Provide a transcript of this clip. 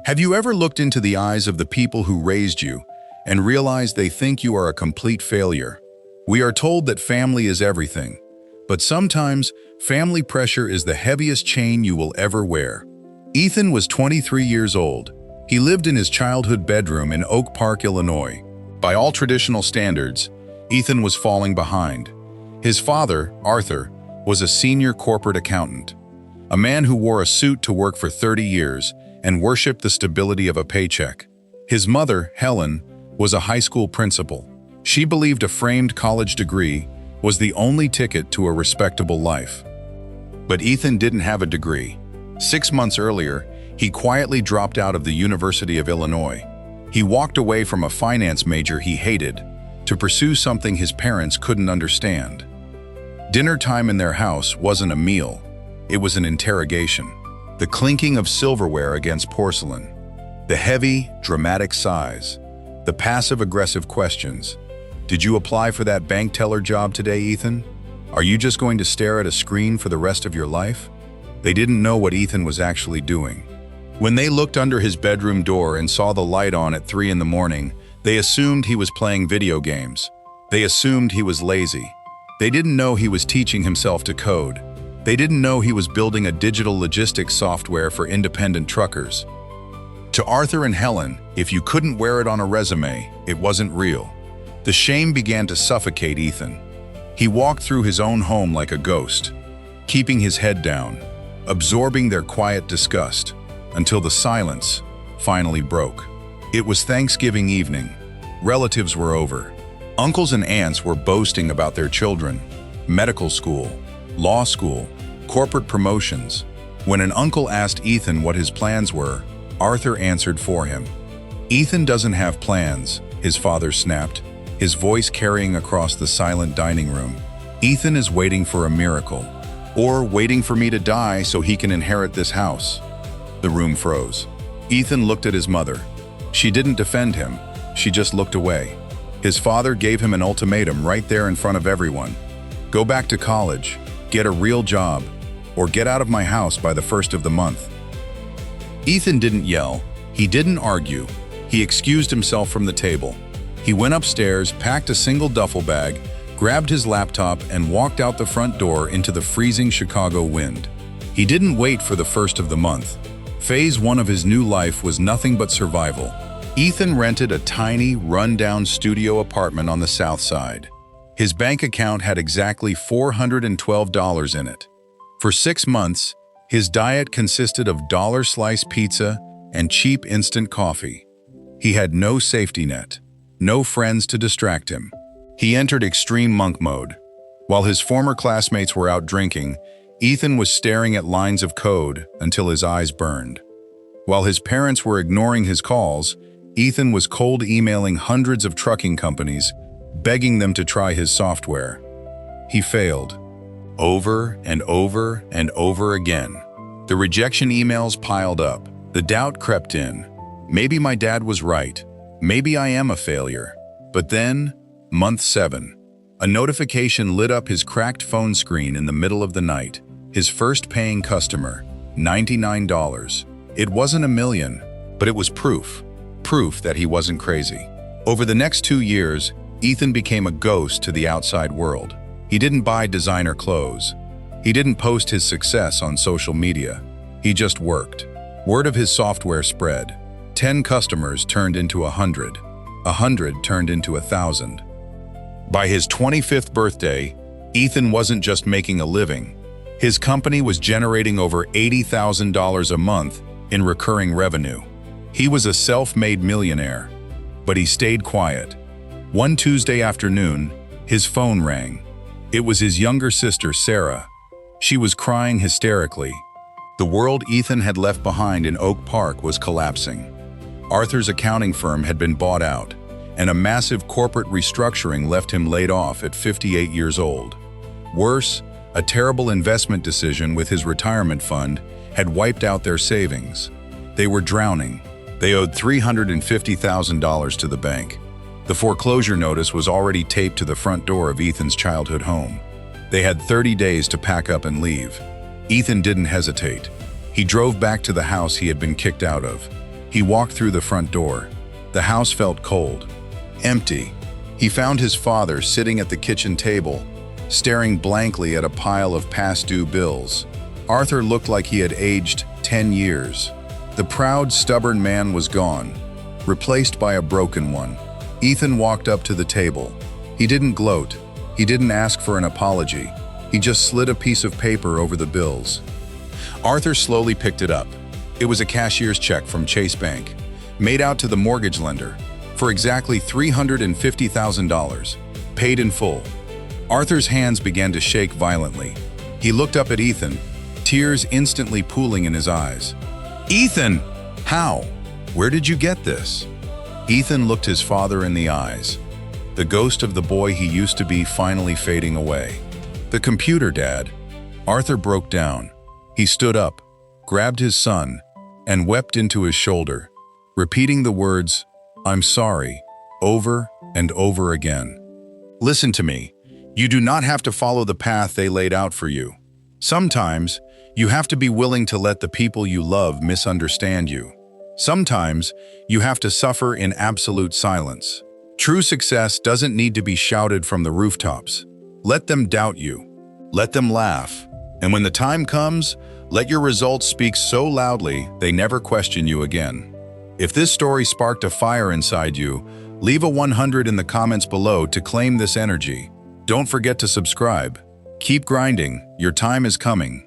Have you ever looked into the eyes of the people who raised you and realized they think you are a complete failure? We are told that family is everything, but sometimes family pressure is the heaviest chain you will ever wear. Ethan was 23 years old. He lived in his childhood bedroom in Oak Park, Illinois. By all traditional standards, Ethan was falling behind. His father, Arthur, was a senior corporate accountant, a man who wore a suit to work for 30 years and worshipped the stability of a paycheck. His mother, Helen, was a high school principal. She believed a framed college degree was the only ticket to a respectable life. But Ethan didn't have a degree. 6 months earlier, he quietly dropped out of the University of Illinois. He walked away from a finance major he hated to pursue something his parents couldn't understand. Dinner time in their house wasn't a meal, it was an interrogation. The clinking of silverware against porcelain, the heavy, dramatic sighs, the passive-aggressive questions. Did you apply for that bank teller job today, Ethan? Are you just going to stare at a screen for the rest of your life? They didn't know what Ethan was actually doing. When they looked under his bedroom door and saw the light on at 3 in the morning, they assumed he was playing video games. They assumed he was lazy. They didn't know he was teaching himself to code. They didn't know he was building a digital logistics software for independent truckers. To Arthur and Helen, if you couldn't wear it on a resume, it wasn't real. The shame began to suffocate Ethan. He walked through his own home like a ghost, keeping his head down, absorbing their quiet disgust, until the silence finally broke. It was Thanksgiving evening. Relatives were over. Uncles and aunts were boasting about their children, medical school, law school, corporate promotions. When an uncle asked Ethan what his plans were, Arthur answered for him. "Ethan doesn't have plans," his father snapped, his voice carrying across the silent dining room. "Ethan is waiting for a miracle, or waiting for me to die so he can inherit this house." The room froze. Ethan looked at his mother. She didn't defend him, she just looked away. His father gave him an ultimatum right there in front of everyone. Go back to college, get a real job, or get out of my house by the 1st of the month. Ethan didn't yell, he didn't argue, he excused himself from the table. He went upstairs, packed a single duffel bag, grabbed his laptop, and walked out the front door into the freezing Chicago wind. He didn't wait for the 1st of the month. Phase 1 of his new life was nothing but survival. Ethan rented a tiny, run-down studio apartment on the South Side. His bank account had exactly $412 in it. For 6 months, his diet consisted of dollar-slice pizza and cheap instant coffee. He had no safety net, no friends to distract him. He entered extreme monk mode. While his former classmates were out drinking, Ethan was staring at lines of code until his eyes burned. While his parents were ignoring his calls, Ethan was cold emailing hundreds of trucking companies, begging them to try his software. He failed. Over and over and over again. The rejection emails piled up. The doubt crept in. Maybe my dad was right. Maybe I am a failure. But then, month 7, a notification lit up his cracked phone screen in the middle of the night. His first paying customer, $99. It wasn't a million, but it was proof that he wasn't crazy. Over the next 2 years, Ethan became a ghost to the outside world. He didn't buy designer clothes. He didn't post his success on social media. He just worked. Word of his software spread. 10 customers turned into 100. 100 turned into 1,000. By his 25th birthday, Ethan wasn't just making a living. His company was generating over $80,000 a month in recurring revenue. He was a self-made millionaire, but he stayed quiet. One Tuesday afternoon, his phone rang. It was his younger sister, Sarah. She was crying hysterically. The world Ethan had left behind in Oak Park was collapsing. Arthur's accounting firm had been bought out, and a massive corporate restructuring left him laid off at 58 years old. Worse, a terrible investment decision with his retirement fund had wiped out their savings. They were drowning. They owed $350,000 to the bank. The foreclosure notice was already taped to the front door of Ethan's childhood home. They had 30 days to pack up and leave. Ethan didn't hesitate. He drove back to the house he had been kicked out of. He walked through the front door. The house felt cold, empty. He found his father sitting at the kitchen table, staring blankly at a pile of past-due bills. Arthur looked like he had aged 10 years. The proud, stubborn man was gone, replaced by a broken one. Ethan walked up to the table. He didn't gloat. He didn't ask for an apology. He just slid a piece of paper over the bills. Arthur slowly picked it up. It was a cashier's check from Chase Bank, made out to the mortgage lender, for exactly $350,000, paid in full. Arthur's hands began to shake violently. He looked up at Ethan, tears instantly pooling in his eyes. "Ethan! How? Where did you get this?" Ethan looked his father in the eyes, the ghost of the boy he used to be finally fading away. "The computer, Dad." Arthur broke down. He stood up, grabbed his son, and wept into his shoulder, repeating the words, "I'm sorry," over and over again. Listen to me. You do not have to follow the path they laid out for you. Sometimes, you have to be willing to let the people you love misunderstand you. Sometimes, you have to suffer in absolute silence. True success doesn't need to be shouted from the rooftops. Let them doubt you. Let them laugh. And when the time comes, let your results speak so loudly they never question you again. If this story sparked a fire inside you, leave a 100 in the comments below to claim this energy. Don't forget to subscribe. Keep grinding. Your time is coming.